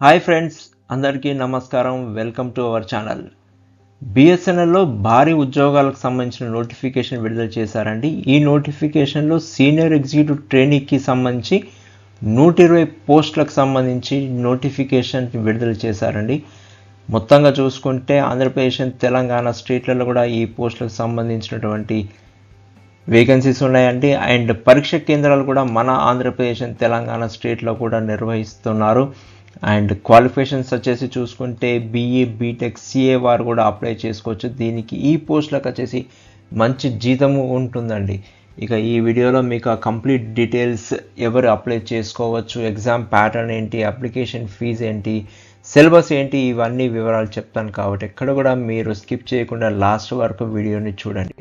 Hi friends, అందరికీ నమస్కారం. Welcome to our channel. బిఎస్ఎన్ఎల్లో భారీ ఉద్యోగాలకు సంబంధించిన నోటిఫికేషన్ విడుదల చేశారండి. ఈ నోటిఫికేషన్లో సీనియర్ ఎగ్జిక్యూటివ్ ట్రైనీకి సంబంధించి 120 పోస్టులకు సంబంధించి నోటిఫికేషన్ విడుదల చేశారండి. మొత్తంగా చూసుకుంటే ఆంధ్రప్రదేశ్, తెలంగాణ స్టేట్లలో కూడా ఈ పోస్టులకు సంబంధించినటువంటి వేకెన్సీస్ ఉన్నాయండి. అండ్ పరీక్ష కేంద్రాలు కూడా మన ఆంధ్రప్రదేశ్, తెలంగాణ స్టేట్లో కూడా నిర్వహిస్తున్నారు. అండ్ క్వాలిఫికేషన్స్ వచ్చేసి చూసుకుంటే బీఈ, బీటెక్, సిఏ వారు కూడా అప్లై చేసుకోవచ్చు. దీనికి ఈ పోస్టులకు వచ్చేసి మంచి జీతము ఉంటుందండి. ఇక ఈ వీడియోలో మీకు ఆ కంప్లీట్ డీటెయిల్స్, ఎవరు అప్లై చేసుకోవచ్చు, ఎగ్జామ్ ప్యాటర్న్ ఏంటి, అప్లికేషన్ ఫీజు ఏంటి, సిలబస్ ఏంటి, ఇవన్నీ వివరాలు చెప్తాను. కాబట్టి ఎక్కడ కూడా మీరు స్కిప్ చేయకుండా లాస్ట్ వరకు వీడియోని చూడండి.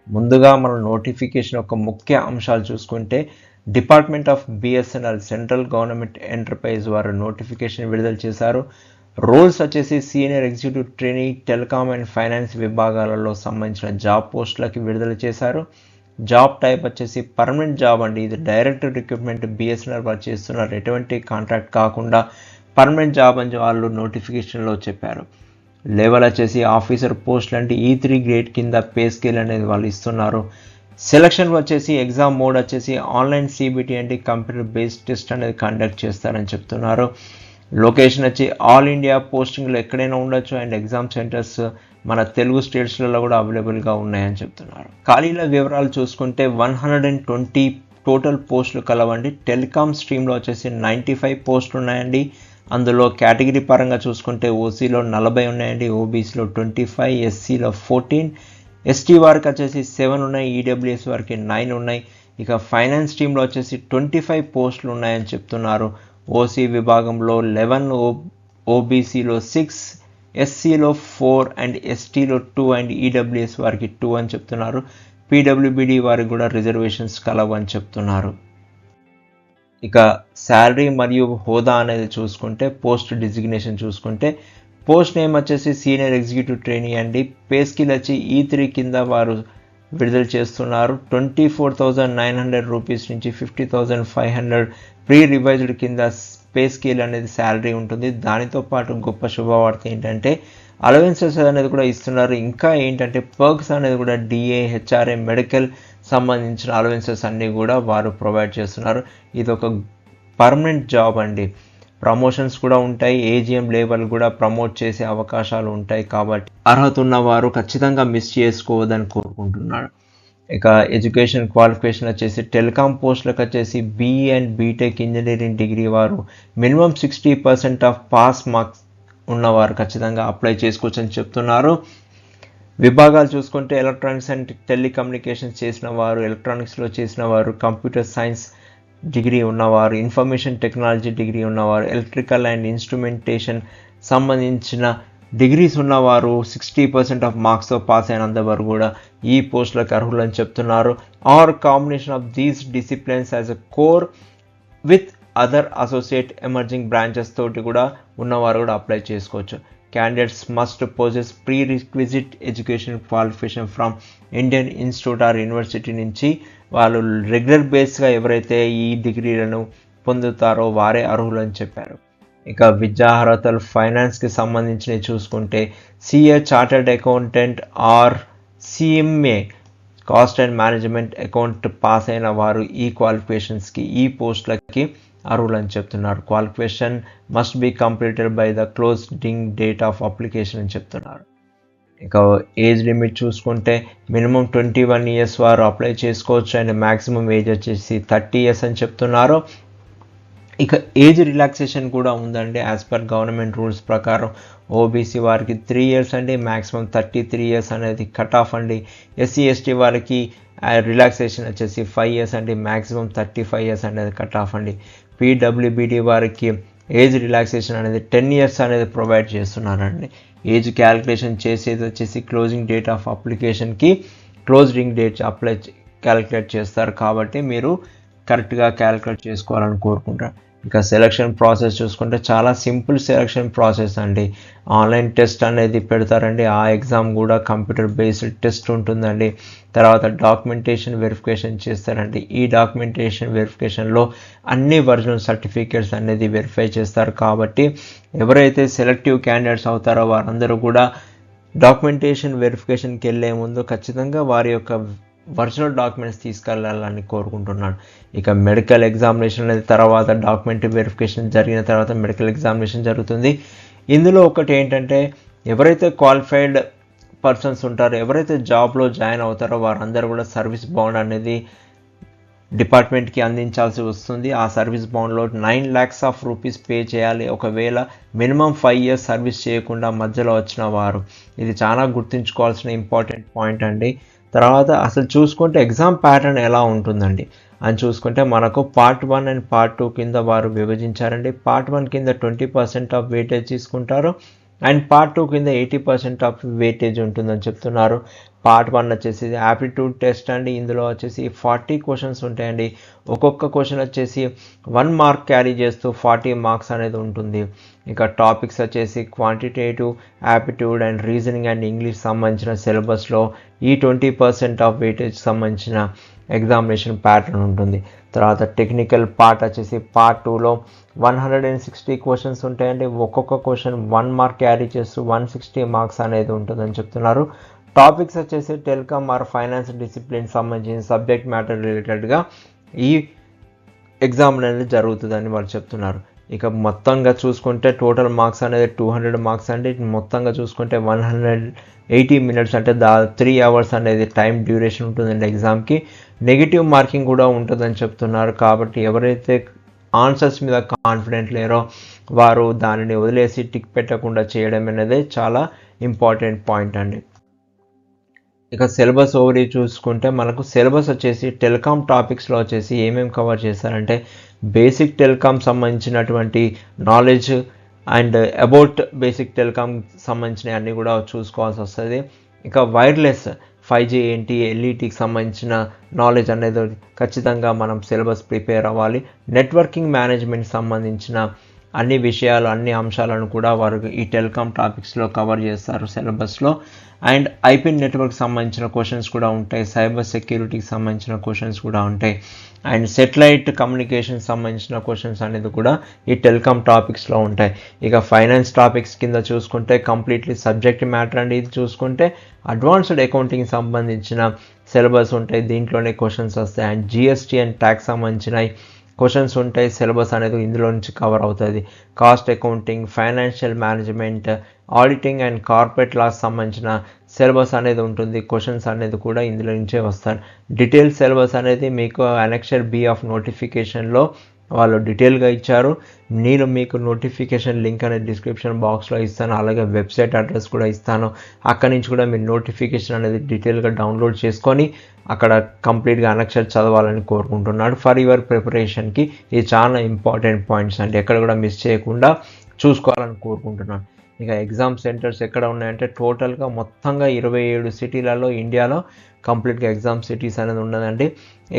ముందుగా మన నోటిఫికేషన్ యొక్క ముఖ్య అంశాలు చూసుకుంటే department of BSNL central government enterprise వారు నోటిఫికేషన్ విడుదల చేశారు. రోల్స్ వచ్చేసి senior executive trainee, telecom and finance విభాగాలలో సంబంధించిన జాబ్ పోస్టులకి విడుదల చేశారు. జాబ్ టైప్ వచ్చేసి పర్మనెంట్ జాబ్ అండి. ఇది డైరెక్ట్ రిక్రూట్మెంట్ బిఎస్ఎన్ఎల్ వారు చేస్తున్నారు. ఎటువంటి కాంట్రాక్ట్ కాకుండా పర్మనెంట్ జాబ్ అని వాళ్ళు నోటిఫికేషన్లో చెప్పారు. లెవెల్ వచ్చేసి ఆఫీసర్ పోస్టులు అంటే E3 గ్రేడ్ కింద పే స్కేల్ అనేది వాళ్ళు ఇస్తున్నారు. సెలక్షన్ వచ్చేసి ఎగ్జామ్ మోడ్ వచ్చేసి ఆన్లైన్ సిబిటి అంటే కంప్యూటర్ బేస్డ్ టెస్ట్ అనేది కండక్ట్ చేస్తారని చెప్తున్నారు. లొకేషన్ వచ్చి ఆల్ ఇండియా పోస్టింగ్లో ఎక్కడైనా ఉండొచ్చు. అండ్ ఎగ్జామ్ సెంటర్స్ మన తెలుగు స్టేట్స్లలో కూడా అవైలబుల్గా ఉన్నాయని చెప్తున్నారు. ఖాళీల వివరాలు చూసుకుంటే 120 టోటల్ పోస్టులు కలవండి. టెలికామ్ స్ట్రీమ్లో వచ్చేసి 95 పోస్టులు ఉన్నాయండి. అందులో కేటగిరీ పరంగా చూసుకుంటే ఓసీలో 40 ఉన్నాయండి, ఓబీసీలో 25, ఎస్సీలో 14, ఎస్టీ వారికి వచ్చేసి 7 ఉన్నాయి, ఈడబ్ల్యూఎస్ వారికి 9 ఉన్నాయి. ఇక ఫైనాన్స్ టీంలో వచ్చేసి 25 పోస్టులు ఉన్నాయని చెప్తున్నారు. ఓసీ విభాగంలో 11, ఓబీసీలో 6, ఎస్సీలో 4 అండ్ ఎస్టీలో 2 అండ్ ఈడబ్ల్యూఎస్ వారికి 2 అని చెప్తున్నారు. పీడబ్ల్యూబీడీ వారికి కూడా రిజర్వేషన్స్ కలవని చెప్తున్నారు. ఇక శాలరీ మరియు హోదా అనేది చూసుకుంటే పోస్ట్ డిజిగ్నేషన్ చూసుకుంటే పోస్ట్ నేమ్ వచ్చేసి సీనియర్ ఎగ్జిక్యూటివ్ ట్రైనీ అండి. పే స్కేల్ వచ్చి E3 కింద వారు విడుదల చేస్తున్నారు. 24,900 రూపీస్ నుంచి 50,500 ప్రీ రివైజ్డ్ కింద పే స్కేల్ అనేది శాలరీ ఉంటుంది. దానితో పాటు గొప్ప శుభవార్త ఏంటంటే అలవెన్సెస్ అనేది కూడా ఇస్తున్నారు. ఇంకా ఏంటంటే పర్క్స్ అనేది కూడా డిఏ, హెచ్ఆర్ఏ, మెడికల్ సంబంధించిన అలవెన్సెస్ అన్నీ కూడా వారు ప్రొవైడ్ చేస్తున్నారు. ఇది ఒక పర్మనెంట్ జాబ్ అండి. ప్రమోషన్స్ కూడా ఉంటాయి. ఏజిఎం లెవెల్ కూడా ప్రమోట్ చేసే అవకాశాలు ఉంటాయి. కాబట్టి అర్హత ఉన్నవారు ఖచ్చితంగా మిస్ చేసుకోవద్దని కోరుకుంటున్నాడు. ఇక ఎడ్యుకేషన్ క్వాలిఫికేషన్ వచ్చేసి టెలికామ్ పోస్టులకు వచ్చేసి BE and BTech engineering degree వారు మినిమం 60% ఆఫ్ పాస్ మార్క్స్ ఉన్నవారు ఖచ్చితంగా అప్లై చేసుకోవచ్చు అని చెప్తున్నారు. విభాగాలు చూసుకుంటే ఎలక్ట్రానిక్స్ అండ్ టెలికమ్యూనికేషన్స్ చేసిన వారు, ఎలక్ట్రానిక్స్లో చేసిన వారు, కంప్యూటర్ సైన్స్ డిగ్రీ ఉన్నవారు, ఇన్ఫర్మేషన్ టెక్నాలజీ డిగ్రీ ఉన్నవారు, ఎలక్ట్రికల్ అండ్ ఇన్స్ట్రుమెంటేషన్ సంబంధించిన డిగ్రీస్ ఉన్నవారు 60% ఆఫ్ మార్క్స్తో పాస్ అయినంత వరకు కూడా ఈ పోస్టులకు అర్హులని చెప్తున్నారు. Or combination of these disciplines as a core with other associate emerging branches తోటి కూడా ఉన్నవారు కూడా అప్లై చేసుకోవచ్చు. Candidates must possess prerequisite education qualification from Indian institute or university నుంచి వాళ్ళు రెగ్యులర్ బేస్గా ఎవరైతే ఈ డిగ్రీలను పొందుతారో వారే అర్హులని చెప్పారు. ఇక విద్యార్హతలు ఫైనాన్స్కి సంబంధించినవి చూసుకుంటే CA, chartered accountant are CMA, cost and management account pass అయిన వారు ఈ క్వాలిఫికేషన్స్కి, ఈ పోస్టులకి అర్హులని చెప్తున్నారు. Qualification must be completed by the closing date of application అని చెప్తున్నారు. ఇక ఏజ్ లిమిట్ చూసుకుంటే మినిమం 21 ఇయర్స్ వారు అప్లై చేసుకోవచ్చు. అండ్ మ్యాక్సిమం ఏజ్ వచ్చేసి 30 ఇయర్స్ అని చెప్తున్నారు. ఇక ఏజ్ రిలాక్సేషన్ కూడా ఉందండి. యాజ్ పర్ గవర్నమెంట్ రూల్స్ ప్రకారం ఓబీసీ వారికి 3 ఇయర్స్ అండి, మ్యాక్సిమం 33 ఇయర్స్ అనేది కట్ ఆఫ్ అండి. ఎస్సీ ఎస్టీ వారికి రిలాక్సేషన్ వచ్చేసి 5 ఇయర్స్ అండి, మ్యాక్సిమం 35 ఇయర్స్ అనేది కట్ ఆఫ్ అండి. పీడబ్ల్యూబీడీ వారికి ఏజ్ రిలాక్సేషన్ అనేది 10 ఇయర్స్ అనేది ప్రొవైడ్ చేస్తున్నారండి. ఏజ్ క్యాలిక్యులేషన్ చేసేది వచ్చేసి క్లోజింగ్ డేట్ ఆఫ్ అప్లికేషన్కి క్లోజింగ్ డేట్ క్యాలిక్యులేట్ చేస్తారు. కాబట్టి మీరు కరెక్ట్గా క్యాలిక్యులేట్ చేసుకోవాలని కోరుకుంటారు. ఇక సెలక్షన్ ప్రాసెస్ చూసుకుంటే చాలా సింపుల్ సెలక్షన్ ప్రాసెస్ అండి. ఆన్లైన్ టెస్ట్ అనేది పెడతారండి. ఆ ఎగ్జామ్ కూడా కంప్యూటర్ బేస్డ్ టెస్ట్ ఉంటుందండి. తర్వాత డాక్యుమెంటేషన్ వెరిఫికేషన్ చేస్తారండి. ఈ డాక్యుమెంటేషన్ వెరిఫికేషన్లో అన్ని ఒరిజినల్ సర్టిఫికేట్స్ అనేది వెరిఫై చేస్తారు. కాబట్టి ఎవరైతే సెలెక్టివ్ క్యాండిడేట్స్ అవుతారో వారందరూ కూడా డాక్యుమెంటేషన్ వెరిఫికేషన్కి వెళ్ళే ముందు ఖచ్చితంగా వారి యొక్క ఒరిజినల్ డాక్యుమెంట్స్ తీసుకెళ్ళాలని కోరుకుంటున్నాను. ఇక మెడికల్ ఎగ్జామినేషన్ అనేది తర్వాత డాక్యుమెంట్ వెరిఫికేషన్ జరిగిన తర్వాత మెడికల్ ఎగ్జామినేషన్ జరుగుతుంది. ఇందులో ఒకటి ఏంటంటే ఎవరైతే క్వాలిఫైడ్ పర్సన్స్ ఉంటారో, ఎవరైతే జాబ్లో జాయిన్ అవుతారో వారందరూ కూడా సర్వీస్ బాండ్ అనేది డిపార్ట్మెంట్కి అందించాల్సి వస్తుంది. ఆ సర్వీస్ బాండ్లో 9 lakhs of rupees పే చేయాలి ఒకవేళ మినిమం 5 years సర్వీస్ చేయకుండా మధ్యలో వచ్చిన వారు. ఇది చాలా గుర్తుంచుకోవాల్సిన ఇంపార్టెంట్ పాయింట్ అండి. తర్వాత అసలు చూసుకుంటే ఎగ్జామ్ ప్యాటర్న్ ఎలా ఉంటుందండి అని చూసుకుంటే మనకు పార్ట్ 1 అండ్ పార్ట్ 2 కింద వారు విభజించారండి. పార్ట్ 1 కింద 20% ఆఫ్ వెయిటేజ్ తీసుకుంటారు అండ్ పార్ట్ 2 కింద 80% ఆఫ్ వెయిటేజ్ ఉంటుందని చెప్తున్నారు. పార్ట్ 1 వచ్చేసి యాప్టిట్యూడ్ టెస్ట్ అండి. ఇందులో వచ్చేసి 40 క్వశ్చన్స్ ఉంటాయండి. ఒక్కొక్క క్వశ్చన్ వచ్చేసి 1 mark క్యారీ చేస్తూ 40 marks అనేది ఉంటుంది. ఇక టాపిక్స్ వచ్చేసి quantitative, aptitude and reasoning and English సంబంధించిన సిలబస్లో ఈ 20% ఆఫ్ వెయిటేజ్ సంబంధించిన ఎగ్జామినేషన్ ప్యాటర్న్ ఉంటుంది. తర్వాత టెక్నికల్ పార్ట్ వచ్చేసి పార్ట్ 2లో 160 క్వశ్చన్స్ ఉంటాయండి. ఒక్కొక్క క్వశ్చన్ 1 mark క్యారీ చేస్తూ 160 marks అనేది ఉంటుందని చెప్తున్నారు. టాపిక్స్ వచ్చేసి టెలికామ్ ఆర్ ఫైనాన్స్ డిసిప్లిన్ సంబంధించిన సబ్జెక్ట్ మ్యాటర్ రిలేటెడ్గా ఈ ఎగ్జామ్ అనేది జరుగుతుందని వాళ్ళు చెప్తున్నారు. ఇక మొత్తంగా చూసుకుంటే టోటల్ మార్క్స్ అనేది 200 marks అండి. మొత్తంగా చూసుకుంటే 180 minutes అంటే 3 hours అనేది టైం డ్యూరేషన్ ఉంటుందండి ఎగ్జామ్కి. నెగిటివ్ మార్కింగ్ కూడా ఉంటుందని చెప్తున్నారు. కాబట్టి ఎవరైతే ఆన్సర్స్ మీద కాన్ఫిడెంట్ లేరో వారు దానిని వదిలేసి టిక్ పెట్టకుండా చేయడం అనేది చాలా ఇంపార్టెంట్ పాయింట్ అండి. ఇక సిలబస్ ఓవరీ చూసుకుంటే మనకు సిలబస్ వచ్చేసి టెలికామ్ టాపిక్స్లో వచ్చేసి ఏమేమి కవర్ చేస్తారంటే బేసిక్ టెలికామ్ సంబంధించినటువంటి knowledge and about basic telecom సంబంధించిన అన్నీ కూడా చూసుకోవాల్సి వస్తుంది. ఇక వైర్లెస్ 5G ఏంటి, ఎల్ఈటీకి సంబంధించిన నాలెడ్జ్ అనేది ఖచ్చితంగా మనం సిలబస్ ప్రిపేర్ అవ్వాలి. నెట్వర్కింగ్ మేనేజ్మెంట్ సంబంధించిన అన్ని విషయాలు, అన్ని అంశాలను కూడా వారు ఈ టెలికామ్ టాపిక్స్లో కవర్ చేస్తారు సిలబస్లో. అండ్ ఐపీ నెట్వర్క్ సంబంధించిన క్వశ్చన్స్ కూడా ఉంటాయి. సైబర్ సెక్యూరిటీకి సంబంధించిన క్వశ్చన్స్ కూడా ఉంటాయి. అండ్ సెటిలైట్ కమ్యూనికేషన్ సంబంధించిన క్వశ్చన్స్ అనేది కూడా ఈ టెలికామ్ టాపిక్స్లో ఉంటాయి. ఇక ఫైనాన్స్ టాపిక్స్ కింద చూసుకుంటే కంప్లీట్లీ సబ్జెక్ట్ మ్యాటర్ అండి. ఇది చూసుకుంటే అడ్వాన్స్డ్ అకౌంటింగ్ సంబంధించిన సిలబస్ ఉంటాయి, దీంట్లోనే క్వశ్చన్స్ వస్తాయి. అండ్ జిఎస్టీ అండ్ ట్యాక్స్ సంబంధించిన క్వశ్చన్స్ ఉంటాయి. సిలబస్ అనేది ఇందులో నుంచి కవర్ అవుతుంది. Cost accounting, financial management, auditing and corporate laws సంబంధించిన సిలబస్ అనేది ఉంటుంది. క్వశ్చన్స్ అనేది కూడా ఇందులో నుంచే వస్తారు. డీటెయిల్ సిలబస్ అనేది మీకు అనెక్సర్ బి ఆఫ్ నోటిఫికేషన్లో వాళ్ళు డీటెయిల్గా ఇచ్చారు. నేను మీకు నోటిఫికేషన్ లింక్ అనేది డిస్క్రిప్షన్ బాక్స్లో ఇస్తాను, అలాగే వెబ్సైట్ అడ్రస్ కూడా ఇస్తాను. అక్కడి నుంచి కూడా మీరు నోటిఫికేషన్ అనేది డీటెయిల్గా డౌన్లోడ్ చేసుకొని అక్కడ కంప్లీట్గా అనెక్సర్ చదవాలని కోరుకుంటున్నాడు. ఫర్ యువర్ ప్రిపరేషన్కి ఇది చాలా ఇంపార్టెంట్ పాయింట్స్ అండి, ఎక్కడ కూడా మిస్ చేయకుండా చూసుకోవాలని కోరుకుంటున్నాను. ఇక ఎగ్జామ్ సెంటర్స్ ఎక్కడ ఉన్నాయంటే టోటల్గా మొత్తంగా 27 సిటీలలో ఇండియాలో కంప్లీట్గా ఎగ్జామ్ సిటీస్ అనేది ఉన్నదండి.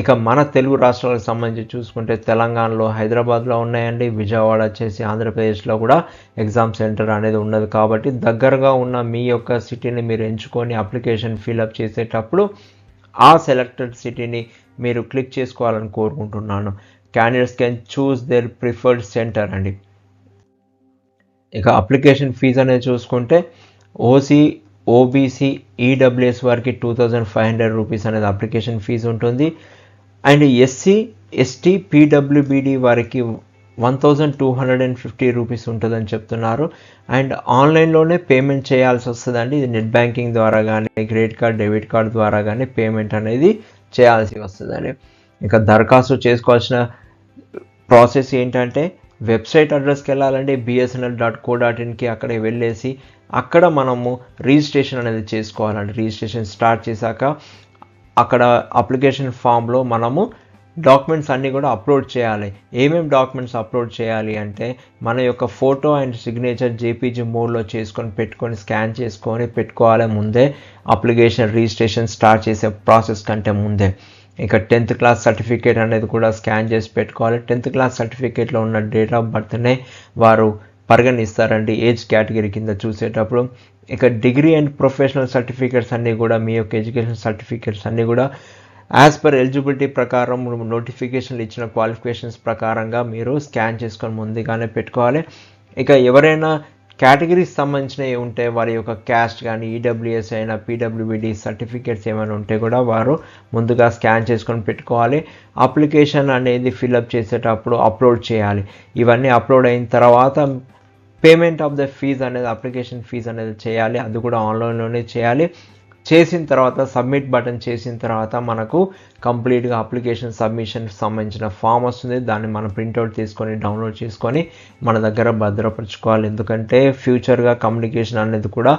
ఇక మన తెలుగు రాష్ట్రాలకు సంబంధించి చూసుకుంటే తెలంగాణలో హైదరాబాద్లో ఉన్నాయండి. విజయవాడ వచ్చేసి ఆంధ్రప్రదేశ్లో కూడా ఎగ్జామ్ సెంటర్ అనేది ఉన్నది. కాబట్టి దగ్గరగా ఉన్న మీ యొక్క సిటీని మీరు ఎంచుకొని అప్లికేషన్ ఫిల్అప్ చేసేటప్పుడు ఆ సెలెక్టెడ్ సిటీని మీరు క్లిక్ చేసుకోవాలని కోరుకుంటున్నాను. Candidates can choose their preferred centre అండి. ఇక అప్లికేషన్ ఫీజు అనేది చూసుకుంటే ఓసీ, ఓబీసీ, ఈడబ్ల్యూఎస్ వారికి 2500 రూపీస్ అనేది అప్లికేషన్ ఫీజు ఉంటుంది. అండ్ ఎస్సీ, ఎస్టీ, పీడబ్ల్యూబీడీ వారికి 1250 రూపీస్ ఉంటుందని చెప్తున్నారు. అండ్ ఆన్లైన్లోనే పేమెంట్ చేయాల్సి వస్తుందండి. ఇది నెట్ బ్యాంకింగ్ ద్వారా కానీ క్రెడిట్ కార్డ్, డెబిట్ కార్డ్ ద్వారా కానీ పేమెంట్ అనేది చేయాల్సి వస్తుందండి. ఇక దరఖాస్తు చేసుకోవాల్సిన ప్రాసెస్ ఏంటంటే వెబ్సైట్ అడ్రస్కి వెళ్ళాలంటే bsnl.co.inకి అక్కడికి వెళ్ళేసి అక్కడ మనము రిజిస్ట్రేషన్ అనేది చేసుకోవాలండి. రిజిస్ట్రేషన్ స్టార్ట్ చేశాక అక్కడ అప్లికేషన్ ఫామ్లో మనము డాక్యుమెంట్స్ అన్నీ కూడా అప్లోడ్ చేయాలి. ఏమేమి డాక్యుమెంట్స్ అప్లోడ్ చేయాలి అంటే మన యొక్క ఫోటో అండ్ సిగ్నేచర్ జేపీజీ మోడ్లో పెట్టుకొని స్కాన్ చేసుకొని పెట్టుకోవాలి ముందే, అప్లికేషన్ రిజిస్ట్రేషన్ స్టార్ట్ చేసే ప్రాసెస్ కంటే ముందే. ఇక 10th క్లాస్ సర్టిఫికేట్ అనేది కూడా స్కాన్ చేసి పెట్టుకోవాలి. 10th క్లాస్ సర్టిఫికేట్లో ఉన్న డేట్ ఆఫ్ బర్త్నే వారు పరిగణిస్తారండి ఏజ్ కేటగిరీ కింద చూసేటప్పుడు. ఇక డిగ్రీ అండ్ ప్రొఫెషనల్ సర్టిఫికేట్స్ అన్నీ కూడా మీ యొక్క ఎడ్యుకేషన్ సర్టిఫికేట్స్ అన్నీ కూడా యాజ్ పర్ ఎలిజిబిలిటీ ప్రకారం నోటిఫికేషన్లు ఇచ్చిన క్వాలిఫికేషన్స్ ప్రకారంగా మీరు స్కాన్ చేసుకొని ముందుగానే పెట్టుకోవాలి. ఇక ఎవరైనా కేటగిరీకి సంబంధించినవి ఉంటే వారి యొక్క క్యాస్ట్ కానీ ఈడబ్ల్యూఎస్ అయినా పీడబ్ల్యూబీడి సర్టిఫికేట్స్ ఏమైనా ఉంటే కూడా వారు ముందుగా స్కాన్ చేసుకొని పెట్టుకోవాలి. అప్లికేషన్ అనేది ఫిల్అప్ చేసేటప్పుడు అప్లోడ్ చేయాలి. ఇవన్నీ అప్లోడ్ అయిన తర్వాత పేమెంట్ ఆఫ్ ద ఫీజ్ అనేది అప్లికేషన్ ఫీజ్ అనేది చేయాలి. అది కూడా ఆన్లైన్లోనే చేయాలి. చేసిన తర్వాత సబ్మిట్ బటన్ చేసిన తర్వాత మనకు కంప్లీట్గా అప్లికేషన్ సబ్మిషన్ సంబంధించిన ఫామ్ వస్తుంది. దాన్ని మనం ప్రింట్అవుట్ తీసుకొని డౌన్లోడ్ చేసుకొని మన దగ్గర భద్రపరచుకోవాలి. ఎందుకంటే ఫ్యూచర్గా కమ్యూనికేషన్ అనేది కూడా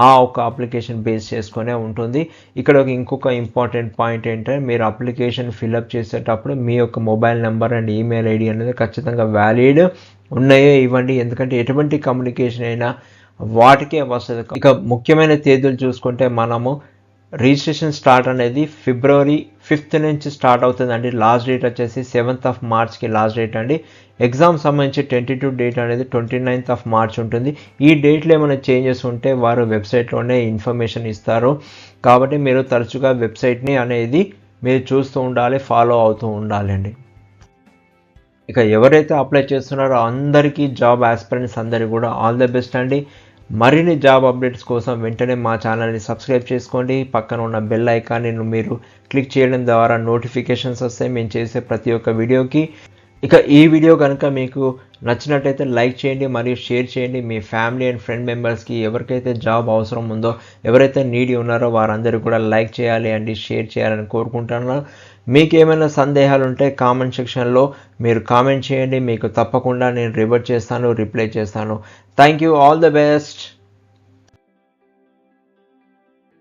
ఆ ఒక అప్లికేషన్ బేస్ చేసుకునే ఉంటుంది. ఇక్కడ ఇంకొక ఇంపార్టెంట్ పాయింట్ ఏంటంటే మీరు అప్లికేషన్ ఫిల్అప్ చేసేటప్పుడు మీ యొక్క mobile number and email ID అనేది ఖచ్చితంగా వ్యాలిడ్ ఉన్నాయో ఇవ్వండి. ఎందుకంటే ఎటువంటి కమ్యూనికేషన్ అయినా వాటికే వస్తుంది. ఇక ముఖ్యమైన తేదీలు చూసుకుంటే మనము రిజిస్ట్రేషన్ స్టార్ట్ అనేది February 5th నుంచి స్టార్ట్ అవుతుందండి. లాస్ట్ డేట్ వచ్చేసి 7th March లాస్ట్ డేట్ అండి. ఎగ్జామ్ సంబంధించి టెంటేటివ్ డేట్ అనేది 29th March ఉంటుంది. ఈ డేట్లో ఏమైనా చేంజెస్ ఉంటే వారు వెబ్సైట్లోనే ఇన్ఫర్మేషన్ ఇస్తారు. కాబట్టి మీరు తరచుగా వెబ్సైట్ని అనేది మీరు చూస్తూ ఉండాలి, ఫాలో అవుతూ ఉండాలండి. ఇక ఎవరైతే అప్లై చేస్తున్నారో అందరికీ జాబ్ ఆస్పిరెంట్స్ అందరికీ కూడా ఆల్ ది బెస్ట్ అండి. మరిన్ని జాబ్ అప్డేట్స్ కోసం వెంటనే మా ఛానల్ని సబ్స్క్రైబ్ చేసుకోండి. పక్కన ఉన్న బెల్ ఐకాన్ని మీరు క్లిక్ చేయడం ద్వారా నోటిఫికేషన్స్ వస్తాయి మేము చేసే ప్రతి ఒక్క వీడియోకి. ఇక ఈ వీడియో కనుక మీకు నచ్చినట్టయితే లైక్ చేయండి మరియు షేర్ చేయండి. మీ ఫ్యామిలీ అండ్ ఫ్రెండ్ మెంబర్స్కి ఎవరికైతే జాబ్ అవసరం ఉందో, ఎవరైతే నీడీ ఉన్నారో వారందరూ కూడా లైక్ చేయాలి అండి, షేర్ చేయాలని కోరుకుంటున్నాను. మీకు ఏమైనా సందేహాలు ఉంటే కామెంట్ సెక్షన్లో మీరు కామెంట్ చేయండి. మీకు తప్పకుండా నేను రివర్ట్ చేస్తాను, రిప్లై చేస్తాను. Thank you. All the best.